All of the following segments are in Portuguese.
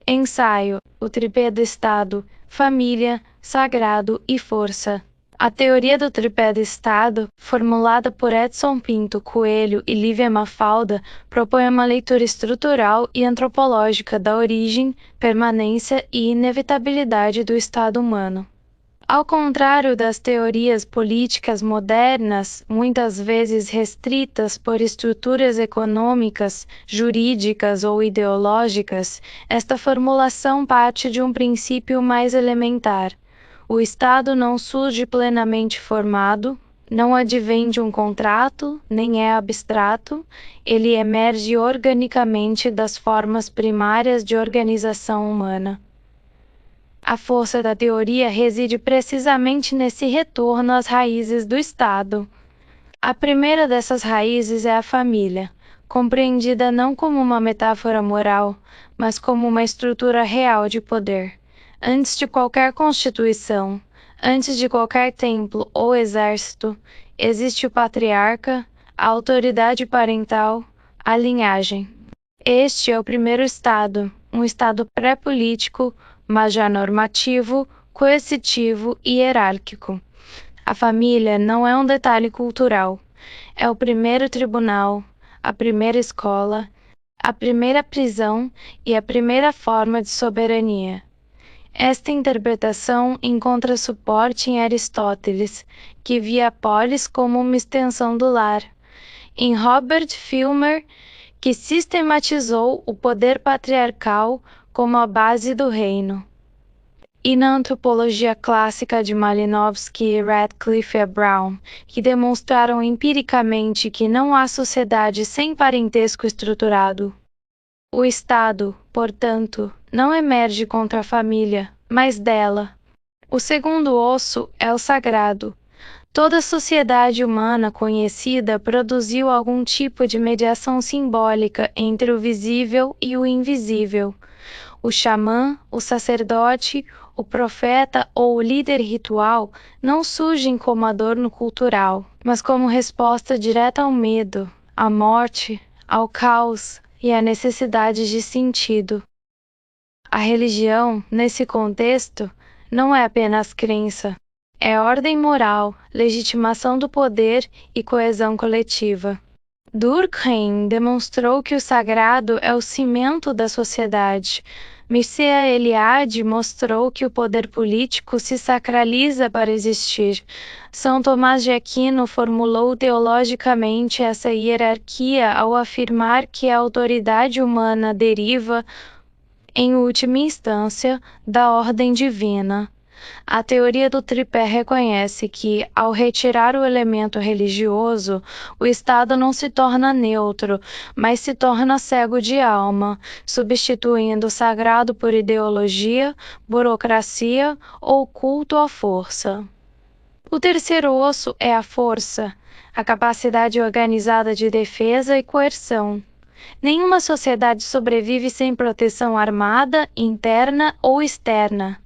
Ensaio: o tripé do Estado, família, sagrado e força. A teoria do tripé do Estado, formulada por Edson Pinto Coelho e Lívia Mafalda, propõe uma leitura estrutural e antropológica da origem, permanência e inevitabilidade do Estado humano. Ao contrário das teorias políticas modernas, muitas vezes restritas por estruturas econômicas, jurídicas ou ideológicas, esta formulação parte de um princípio mais elementar. O Estado não surge plenamente formado, não advém de um contrato, nem é abstrato, ele emerge organicamente das formas primárias de organização humana. A força da teoria reside precisamente nesse retorno às raízes do Estado. A primeira dessas raízes é a família, compreendida não como uma metáfora moral, mas como uma estrutura real de poder. Antes de qualquer constituição, antes de qualquer templo ou exército, existe o patriarca, a autoridade parental, a linhagem. Este é o primeiro estado, um estado pré-político, mas já normativo, coercitivo e hierárquico. A família não é um detalhe cultural. É o primeiro tribunal, a primeira escola, a primeira prisão e a primeira forma de soberania. Esta interpretação encontra suporte em Aristóteles, que via a polis como uma extensão do lar, em Robert Filmer, que sistematizou o poder patriarcal como a base do reino, e na antropologia clássica de Malinowski, Radcliffe e Brown, que demonstraram empiricamente que não há sociedade sem parentesco estruturado. O Estado, portanto, não emerge contra a família, mas dela. O segundo osso é o sagrado. Toda sociedade humana conhecida produziu algum tipo de mediação simbólica entre o visível e o invisível. O xamã, o sacerdote, o profeta ou o líder ritual não surgem como adorno cultural, mas como resposta direta ao medo, à morte, ao caos e à necessidade de sentido. A religião, nesse contexto, não é apenas crença. É ordem moral, legitimação do poder e coesão coletiva. Durkheim demonstrou que o sagrado é o cimento da sociedade. Mircea Eliade mostrou que o poder político se sacraliza para existir. São Tomás de Aquino formulou teologicamente essa hierarquia ao afirmar que a autoridade humana deriva, em última instância, da ordem divina. A teoria do tripé reconhece que, ao retirar o elemento religioso, o Estado não se torna neutro, mas se torna cego de alma, substituindo o sagrado por ideologia, burocracia ou culto à força. O terceiro osso é a força, a capacidade organizada de defesa e coerção. Nenhuma sociedade sobrevive sem proteção armada, interna ou externa.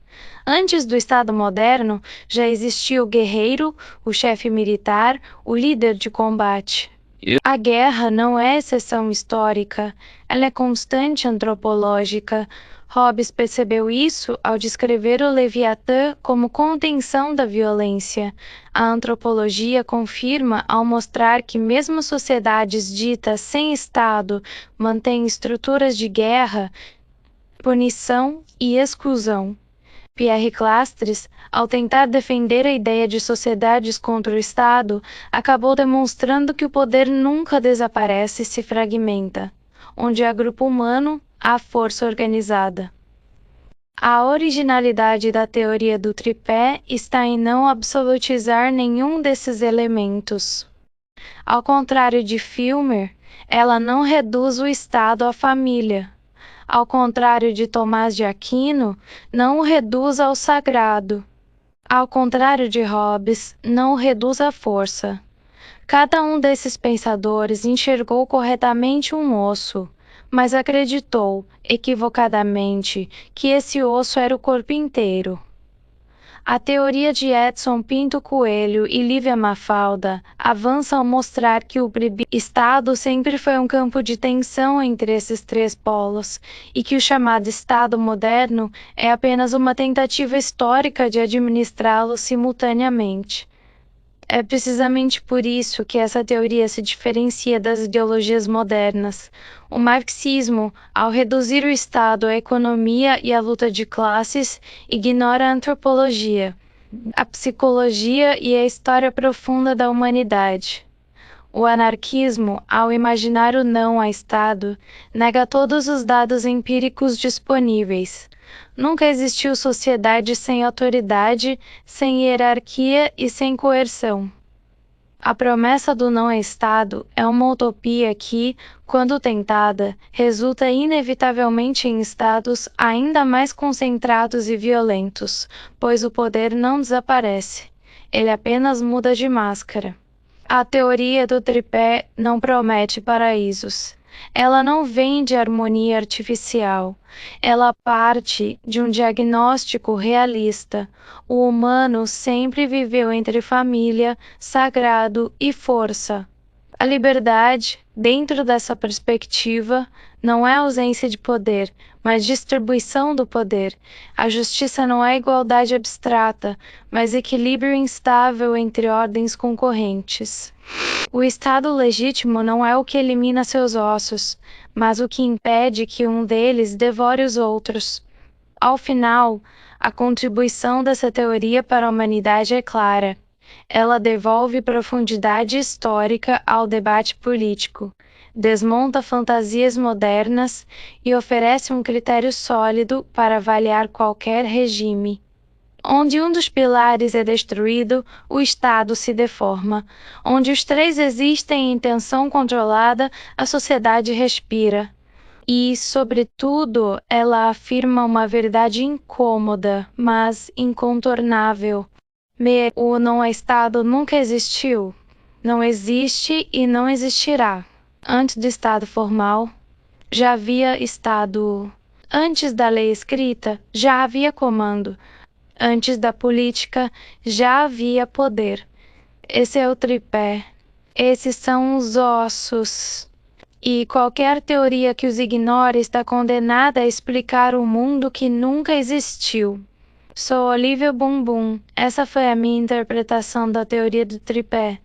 Antes do Estado moderno, já existia o guerreiro, o chefe militar, o líder de combate. A guerra não é exceção histórica, ela é constante antropológica. Hobbes percebeu isso ao descrever o Leviatã como contenção da violência. A antropologia confirma ao mostrar que mesmo sociedades ditas sem Estado mantêm estruturas de guerra, punição e exclusão. Pierre Clastres, ao tentar defender a ideia de sociedades contra o Estado, acabou demonstrando que o poder nunca desaparece e se fragmenta. Onde há grupo humano, há força organizada. A originalidade da teoria do tripé está em não absolutizar nenhum desses elementos. Ao contrário de Filmer, ela não reduz o Estado à família. Ao contrário de Tomás de Aquino, não o reduz ao sagrado. Ao contrário de Hobbes, não o reduz à força. Cada um desses pensadores enxergou corretamente um osso, mas acreditou, equivocadamente, que esse osso era o corpo inteiro. A teoria de Edson Pinto Coelho e Lívia Mafalda avança ao mostrar que o Estado sempre foi um campo de tensão entre esses três polos e que o chamado Estado moderno é apenas uma tentativa histórica de administrá-los simultaneamente. É precisamente por isso que essa teoria se diferencia das ideologias modernas. O marxismo, ao reduzir o Estado à economia e à luta de classes, ignora a antropologia, a psicologia e a história profunda da humanidade. O anarquismo, ao imaginar o não a Estado, nega todos os dados empíricos disponíveis. Nunca existiu sociedade sem autoridade, sem hierarquia e sem coerção. A promessa do não Estado é uma utopia que, quando tentada, resulta inevitavelmente em estados ainda mais concentrados e violentos, pois o poder não desaparece, ele apenas muda de máscara. A teoria do tripé não promete paraísos. Ela não vem de harmonia artificial. Ela parte de um diagnóstico realista. O humano sempre viveu entre família, sagrado e força. A liberdade, dentro dessa perspectiva, não é ausência de poder, mas distribuição do poder. A justiça não é igualdade abstrata, mas equilíbrio instável entre ordens concorrentes. O Estado legítimo não é o que elimina seus ossos, mas o que impede que um deles devore os outros. Ao final, a contribuição dessa teoria para a humanidade é clara. Ela devolve profundidade histórica ao debate político, desmonta fantasias modernas e oferece um critério sólido para avaliar qualquer regime. Onde um dos pilares é destruído, o Estado se deforma. Onde os três existem em tensão controlada, a sociedade respira. E, sobretudo, ela afirma uma verdade incômoda, mas incontornável. O não Estado nunca existiu, não existe e não existirá. Antes do Estado formal, já havia Estado. Antes da lei escrita, já havia comando. Antes da política, já havia poder. Esse é o tripé. Esses são os ossos. E qualquer teoria que os ignore está condenada a explicar um mundo que nunca existiu. Sou Olivia Bumbum. Essa foi a minha interpretação da teoria do tripé.